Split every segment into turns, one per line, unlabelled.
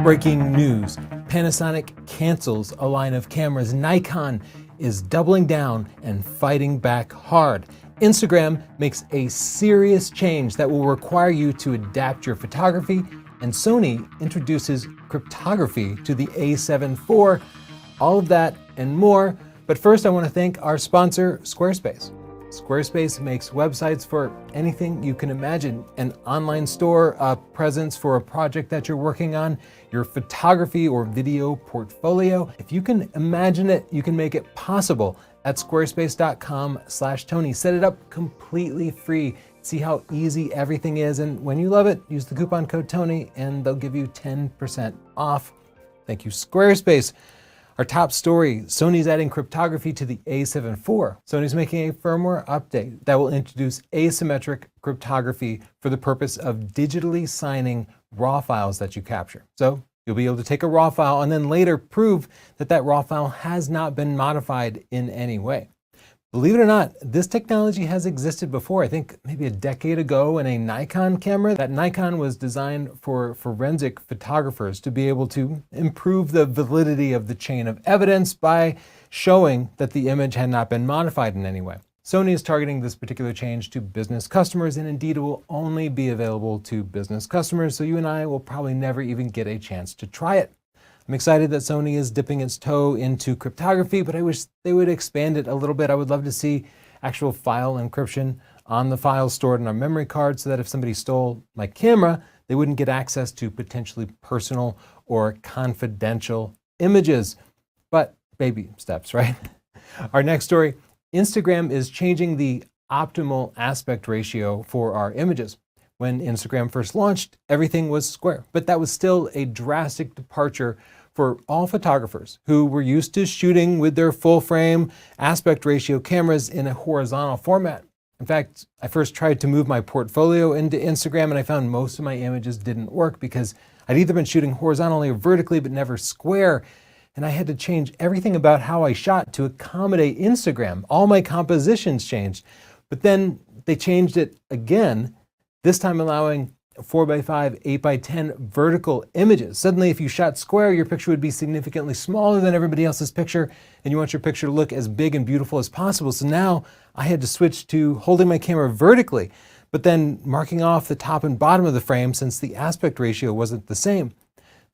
Breaking news, Panasonic cancels a line of cameras. Nikon is doubling down and fighting back hard. Instagram makes a serious change that will require you to adapt your photography, and Sony introduces cryptography to the A7 IV. All of that and more. But first, I want to thank our sponsor, Squarespace. Squarespace makes websites for anything you can imagine. An online store, a presence for a project that you're working on, your photography or video portfolio. If you can imagine it, you can make it possible at squarespace.com/Tony. Set it up completely free. See how easy everything is. And when you love it, use the coupon code Tony and they'll give you 10% off. Thank you, Squarespace. Our top story, Sony's adding cryptography to the A7 IV. Sony's making a firmware update that will introduce asymmetric cryptography for the purpose of digitally signing raw files that you capture. So you'll be able to take a raw file and then later prove that that raw file has not been modified in any way. Believe it or not, this technology has existed before. I think maybe a decade ago in a Nikon camera. That Nikon was designed for forensic photographers to be able to improve the validity of the chain of evidence by showing that the image had not been modified in any way. Sony is targeting this particular change to business customers, and indeed it will only be available to business customers, so you and I will probably never even get a chance to try it. I'm excited that Sony is dipping its toe into cryptography, but I wish they would expand it a little bit. I would love to see actual file encryption on the files stored in our memory card so that if somebody stole my camera, they wouldn't get access to potentially personal or confidential images. But baby steps, right? Our next story, Instagram is changing the optimal aspect ratio for our images. When Instagram first launched, everything was square, but that was still a drastic departure for all photographers who were used to shooting with their full frame aspect ratio cameras in a horizontal format. In fact, I first tried to move my portfolio into Instagram and I found most of my images didn't work because I'd either been shooting horizontally or vertically but never square. And I had to change everything about how I shot to accommodate Instagram. All my compositions changed, but then they changed it again, this time allowing 4x5, 8x10 vertical images. Suddenly, if you shot square, your picture would be significantly smaller than everybody else's picture, and you want your picture to look as big and beautiful as possible. So now I had to switch to holding my camera vertically, but then marking off the top and bottom of the frame since the aspect ratio wasn't the same.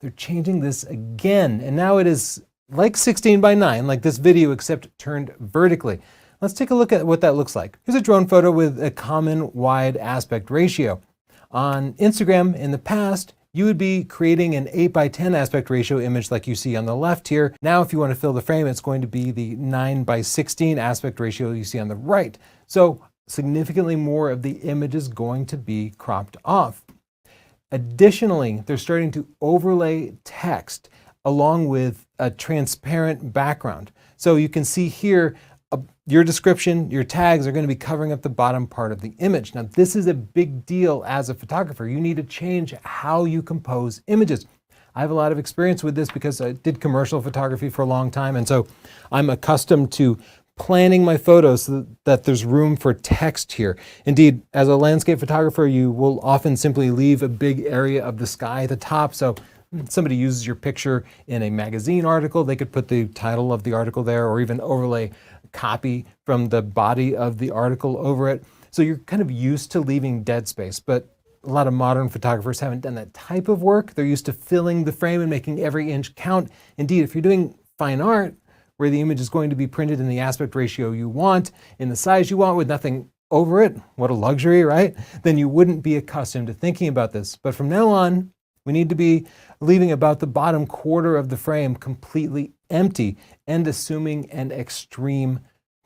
They're changing this again, and now it is like 16:9, like this video, except turned vertically. Let's take a look at what that looks like. Here's a drone photo with a common wide aspect ratio. On Instagram, in the past, you would be creating an 8x10 aspect ratio image like you see on the left here. Now, if you want to fill the frame, it's going to be the 9x16 aspect ratio you see on the right. So significantly more of the image is going to be cropped off. Additionally, they're starting to overlay text along with a transparent background. So you can see here, your description, your tags are going to be covering up the bottom part of the image. Now, this is a big deal as a photographer. You need to change how you compose images. I have a lot of experience with this because I did commercial photography for a long time, and so I'm accustomed to planning my photos so that there's room for text here. Indeed, as a landscape photographer, you will often simply leave a big area of the sky at the top. So somebody uses your picture in a magazine article, they could put the title of the article there or even overlay copy from the body of the article over it. So you're kind of used to leaving dead space, but a lot of modern photographers haven't done that type of work. They're used to filling the frame and making every inch count. Indeed, if you're doing fine art, where the image is going to be printed in the aspect ratio you want, in the size you want with nothing over it, what a luxury, right? Then you wouldn't be accustomed to thinking about this. But from now on, we need to be leaving about the bottom quarter of the frame completely empty and assuming an extreme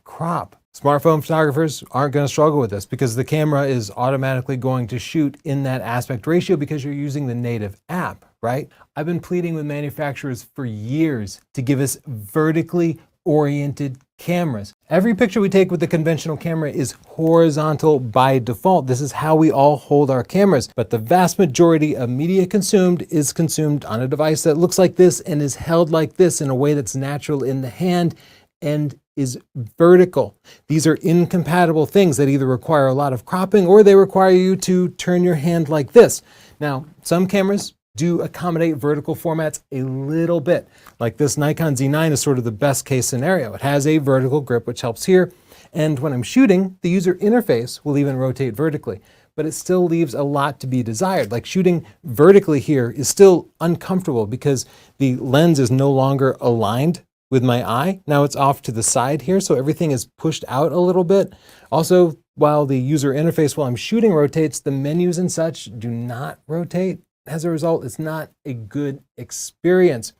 crop. Smartphone photographers aren't going to struggle with this because the camera is automatically going to shoot in that aspect ratio because you're using the native app, right? I've been pleading with manufacturers for years to give us vertically oriented cameras. Every picture we take with the conventional camera is horizontal by default. This is how we all hold our cameras. But the vast majority of media consumed is consumed on a device that looks like this and is held like this in a way that's natural in the hand and is vertical. These are incompatible things that either require a lot of cropping or they require you to turn your hand like this. Now, some cameras do accommodate vertical formats a little bit. Like this Nikon Z9 is sort of the best case scenario. It has a vertical grip, which helps here. And when I'm shooting, the user interface will even rotate vertically, but it still leaves a lot to be desired. Like shooting vertically here is still uncomfortable because the lens is no longer aligned with my eye. Now it's off to the side here, so everything is pushed out a little bit. Also, while the user interface while I'm shooting rotates, the menus and such do not rotate. As a result, it's not a good experience.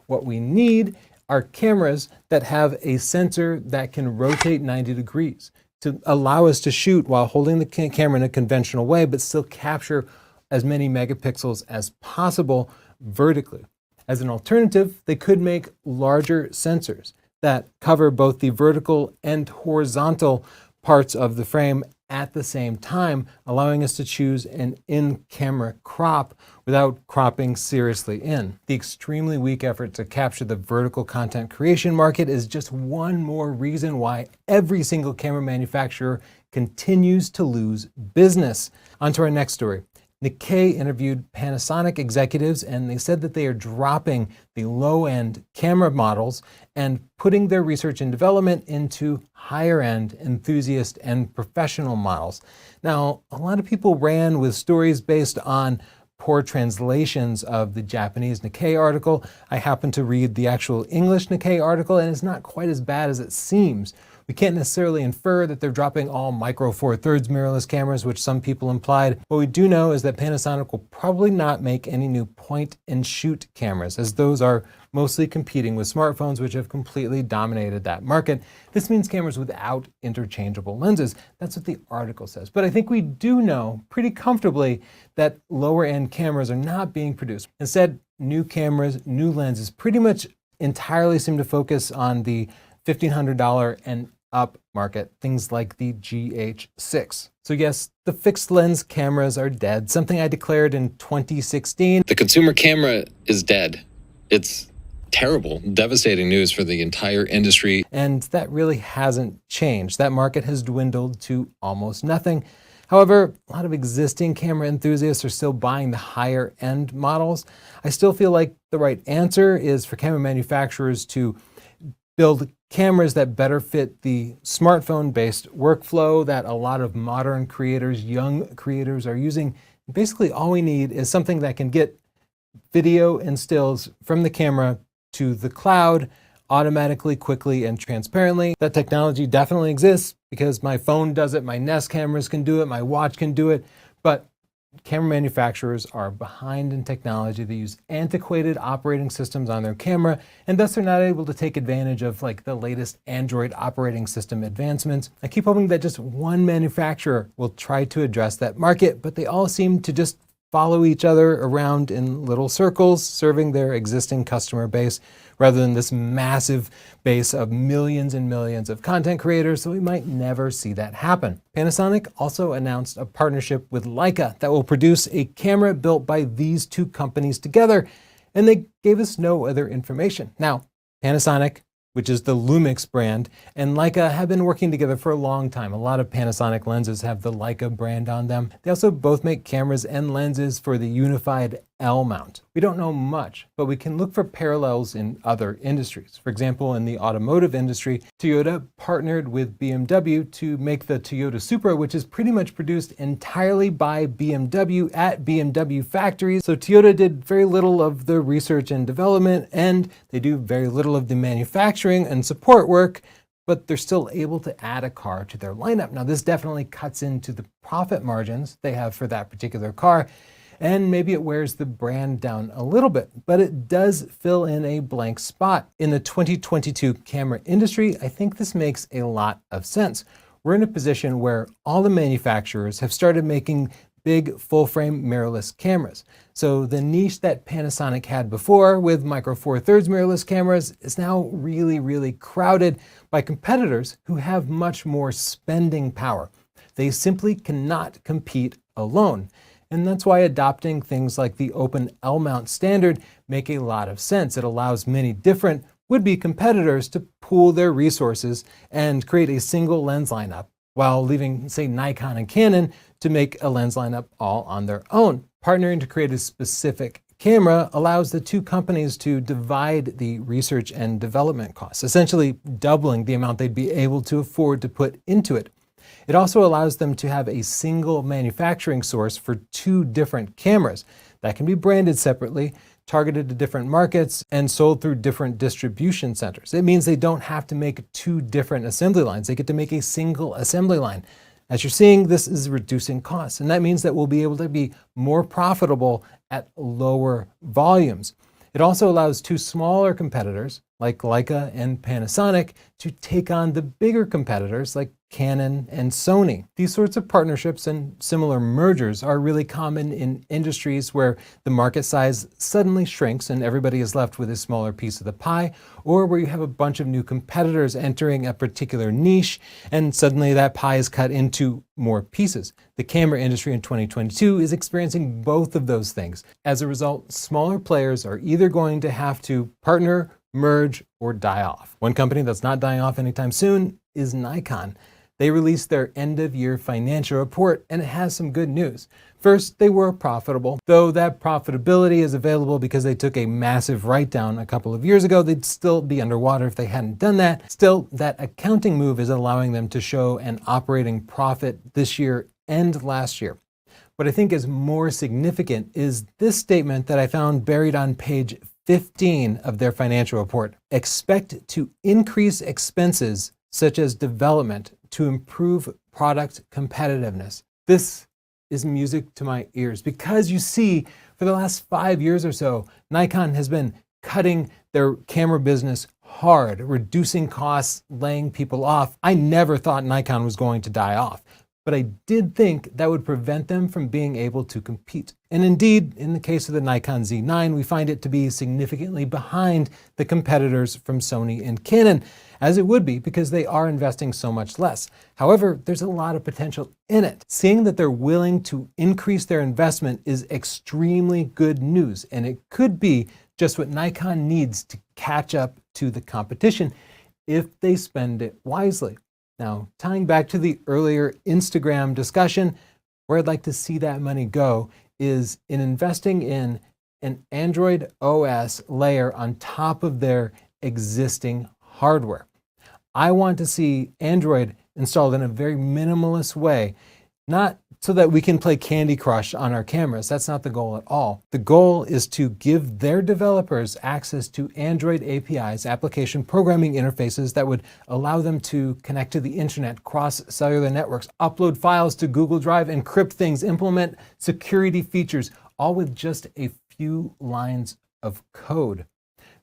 What we need are cameras that have a sensor that can rotate 90 degrees to allow us to shoot while holding the camera in a conventional way, but still capture as many megapixels as possible vertically. As an alternative, they could make larger sensors that cover both the vertical and horizontal parts of the frame at the same time, allowing us to choose an in-camera crop without cropping seriously in. The extremely weak effort to capture the vertical content creation market is just one more reason why every single camera manufacturer continues to lose business. On to our next story. Nikkei interviewed Panasonic executives, and they said that they are dropping the low-end camera models and putting their research and development into higher-end enthusiast and professional models. Now, a lot of people ran with stories based on poor translations of the Japanese Nikkei article. I happened to read the actual English Nikkei article, and it's not quite as bad as it seems. We can't necessarily infer that they're dropping all micro 4/3 mirrorless cameras, which some people implied. What we do know is that Panasonic will probably not make any new point and shoot cameras, as those are mostly competing with smartphones, which have completely dominated that market. This means cameras without interchangeable lenses. That's what the article says. But I think we do know pretty comfortably that lower end cameras are not being produced. Instead, new cameras, new lenses pretty much entirely seem to focus on the $1,500 and up market, things like the GH6. So yes, the fixed lens cameras are dead, something I declared in 2016.
The consumer camera is dead. It's terrible, devastating news for the entire industry.
And that really hasn't changed. That market has dwindled to almost nothing. However, a lot of existing camera enthusiasts are still buying the higher end models. I still feel like the right answer is for camera manufacturers to build cameras that better fit the smartphone-based workflow that a lot of modern creators, young creators are using. Basically, all we need is something that can get video and stills from the camera to the cloud automatically, quickly, and transparently. That technology definitely exists because my phone does it, my Nest cameras can do it, my watch can do it, but camera manufacturers are behind in technology. They use antiquated operating systems on their camera, and thus they're not able to take advantage of like the latest Android operating system advancements. I keep hoping that just one manufacturer will try to address that market, but they all seem to just follow each other around in little circles, serving their existing customer base, rather than this massive base of millions and millions of content creators, so we might never see that happen. Panasonic also announced a partnership with Leica that will produce a camera built by these two companies together, and they gave us no other information. Now, Panasonic, which is the Lumix brand, and Leica have been working together for a long time. A lot of Panasonic lenses have the Leica brand on them. They also both make cameras and lenses for the unified L mount. We don't know much, but we can look for parallels in other industries. For example, in the automotive industry, Toyota partnered with BMW to make the Toyota Supra, which is pretty much produced entirely by BMW at BMW factories. So Toyota did very little of the research and development, and they do very little of the manufacturing and support work, but they're still able to add a car to their lineup. Now, this definitely cuts into the profit margins they have for that particular car, and maybe it wears the brand down a little bit, but it does fill in a blank spot. In the 2022 camera industry, I think this makes a lot of sense. We're in a position where all the manufacturers have started making big full-frame mirrorless cameras. So the niche that Panasonic had before with micro 4/3 mirrorless cameras is now really, really crowded by competitors who have much more spending power. They simply cannot compete alone. And that's why adopting things like the open L mount standard make a lot of sense. It allows many different would-be competitors to pool their resources and create a single lens lineup, while leaving, say, Nikon and Canon to make a lens lineup all on their own. Partnering to create a specific camera allows the two companies to divide the research and development costs, essentially doubling the amount they'd be able to afford to put into it. It also allows them to have a single manufacturing source for two different cameras that can be branded separately, targeted to different markets, and sold through different distribution centers. It means they don't have to make two different assembly lines. They get to make a single assembly line. As you're seeing, this is reducing costs, and that means that we'll be able to be more profitable at lower volumes. It also allows two smaller competitors, like Leica and Panasonic, to take on the bigger competitors like Canon and Sony. These sorts of partnerships and similar mergers are really common in industries where the market size suddenly shrinks and everybody is left with a smaller piece of the pie, or where you have a bunch of new competitors entering a particular niche and suddenly that pie is cut into more pieces. The camera industry in 2022 is experiencing both of those things. As a result, smaller players are either going to have to partner, merge, or die off. One company that's not dying off anytime soon is Nikon. They released their end-of-year financial report, and it has some good news. First, they were profitable. Though that profitability is available because they took a massive write-down a couple of years ago, they'd still be underwater if they hadn't done that. Still, that accounting move is allowing them to show an operating profit this year and last year. What I think is more significant is this statement that I found buried on page 15 of their financial report. Expect to increase expenses such as development to improve product competitiveness. This is music to my ears because you see, for the last 5 years or so, Nikon has been cutting their camera business hard, reducing costs, laying people off. I never thought Nikon was going to die off, but I did think that would prevent them from being able to compete. And indeed, in the case of the Nikon Z9, we find it to be significantly behind the competitors from Sony and Canon, as it would be because they are investing so much less. However, there's a lot of potential in it. Seeing that they're willing to increase their investment is extremely good news, and it could be just what Nikon needs to catch up to the competition if they spend it wisely. Now, tying back to the earlier Instagram discussion, where I'd like to see that money go is in investing in an Android OS layer on top of their existing hardware. I want to see Android installed in a very minimalist way, not so that we can play Candy Crush on our cameras. That's not the goal at all. The goal is to give their developers access to Android APIs, application programming interfaces that would allow them to connect to the internet, cross cellular networks, upload files to Google Drive, encrypt things, implement security features, all with just a few lines of code.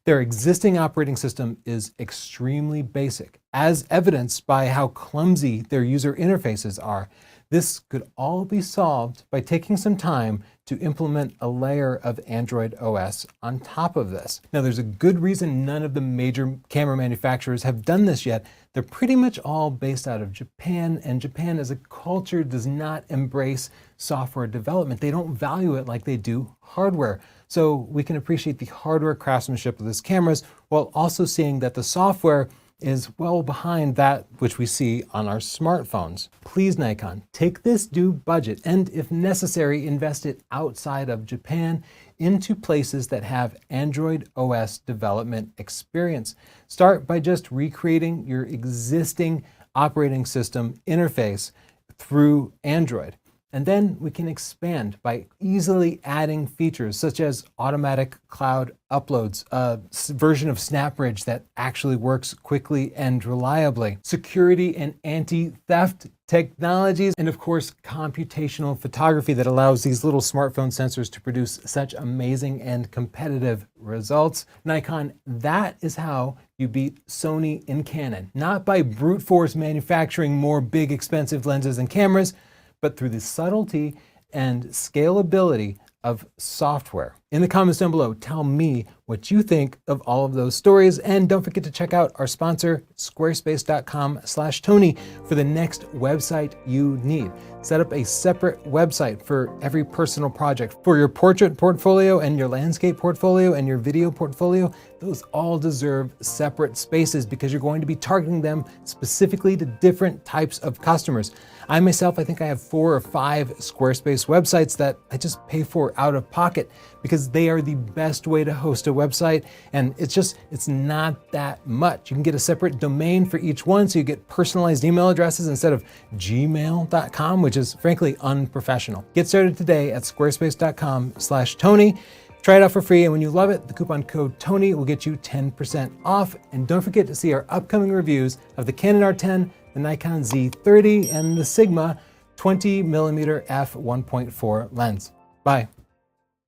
Their existing operating system is extremely basic, as evidenced by how clumsy their user interfaces are. This could all be solved by taking some time to implement a layer of Android OS on top of this. Now, there's a good reason none of the major camera manufacturers have done this yet. They're pretty much all based out of Japan, and Japan as a culture does not embrace software development. They don't value it like they do hardware. So we can appreciate the hardware craftsmanship of these cameras while also seeing that the software is well behind that which we see on our smartphones. Please, Nikon, take this new budget and, if necessary, invest it outside of Japan into places that have Android OS development experience. Start by just recreating your existing operating system interface through Android. And then we can expand by easily adding features such as automatic cloud uploads, a version of SnapBridge that actually works quickly and reliably, security and anti-theft technologies, and of course, computational photography that allows these little smartphone sensors to produce such amazing and competitive results. Nikon, that is how you beat Sony and Canon, not by brute force manufacturing more big, expensive lenses and cameras, but through the subtlety and scalability of software. In the comments down below, tell me what you think of all of those stories. And don't forget to check out our sponsor, squarespace.com/Tony, for the next website you need. Set up a separate website for every personal project. For your portrait portfolio and your landscape portfolio and your video portfolio, those all deserve separate spaces because you're going to be targeting them specifically to different types of customers. I myself, I think I have 4 or 5 Squarespace websites that I just pay for out of pocket because they are the best way to host a website, and it's not that much. You can get a separate domain for each one, so you get personalized email addresses instead of gmail.com, which is frankly unprofessional. Get started today at squarespace.com/Tony. Try it out for free, and when you love it, the coupon code TONY will get you 10% off. And don't forget to see our upcoming reviews of the Canon R10, the Nikon Z30, and the Sigma 20mm f1.4 lens. Bye.